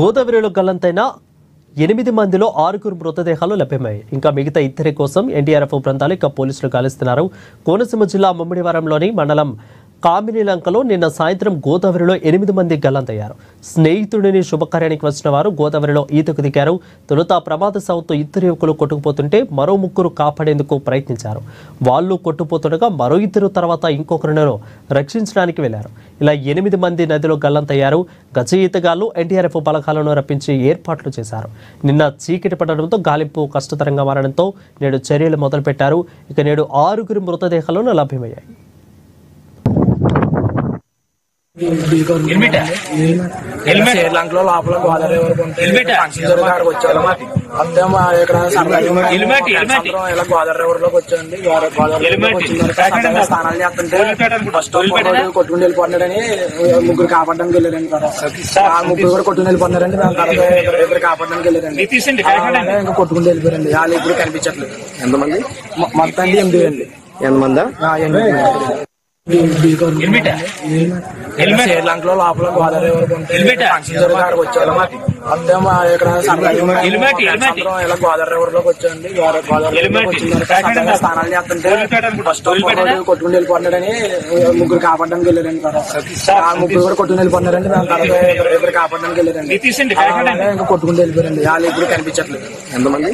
గోదావరిలో గల్లంతైన 8 మందిలో 6 మృతదేహాలు లభ్యమయ్యాయి. ఇంకా మిగతా 2 కోసం ఎన్డీఆర్ఎఫ్ బృందాలు ఇంకా పోలీసులు గాలిస్తున్నారు. కోనసీమ జిల్లా ముమ్మిడివరంలోని మండలం కామినిలంకలో నిన్న సాయంత్రం గోదావరిలో 8 మంది గల్లంతయ్యారు. స్నేహితుడిని శుభకార్యానికి వచ్చిన వారు గోదావరిలో ఈతకు దిగారు. తొలుత ప్రమాద సాగుతో 2 యువకులు కొట్టుకుపోతుంటే మరో 3 కాపాడేందుకు ప్రయత్నించారు. వాళ్ళు కొట్టుకుపోతుండగా మరో 2 తర్వాత ఇంకొకరిని రక్షించడానికి వెళ్లారు. ఇలా 8 మంది నదిలో గల్లంతయ్యారు. గజ ఈతగాళ్లు ఎన్డీఆర్ఎఫ్ బలగాలను రప్పించి ఏర్పాట్లు చేశారు. నిన్న చీకటి పడడంతో గాలింపు కష్టతరంగా మారడంతో నేడు చర్యలు మొదలుపెట్టారు. ఇక నేడు 6 మృతదేహాలను లభ్యమయ్యాయి. శ్రీలంకలో లోపల గోదావరి వచ్చాము. అంతే ఇక్కడ ఇలా గోదావరి రివర్లోకి వచ్చాండి. గోదావరి స్నానాలు చేస్తుంటే ఫస్ట్ కొట్టుకుని వెళ్ళిపోతున్నాడని 3 కాపాడడానికి వెళ్ళారండి. ఆ 3 కూడా కొట్టుకుని వెళ్ళిపోతున్నారండి. దాని తర్వాత 2 కాపాడడానికి వెళ్ళారండి. ఇంకా కొట్టుకుని వెళ్ళిపోయారండి. వాళ్ళు ఇప్పుడు కనిపించట్లేదు. ఎంతమంది? మొత్తం 8 అండి. ఎంతమందా? శ్రీలంకలో లోపల గోదావరి వచ్చాము. అంతే ఇక్కడ ఇలా గోదావరి రివర్లోకి వచ్చాండి. గోదావరి స్నానాలు చేస్తుంటే ఫస్ట్ కొట్టుకుని వెళ్ళిపోతున్నాడని 3 కాపాడడానికి వెళ్ళారండి. ఆ 3 కూడా కొట్టుకుని వెళ్ళిపోతున్నారండి. దాని తర్వాత 2 కాపాడడానికి వెళ్ళారండి. ఇంకా కొట్టుకుని వెళ్ళిపోయారండి. వాళ్ళు ఇప్పుడు కనిపించట్లేదు. ఎంతమంది?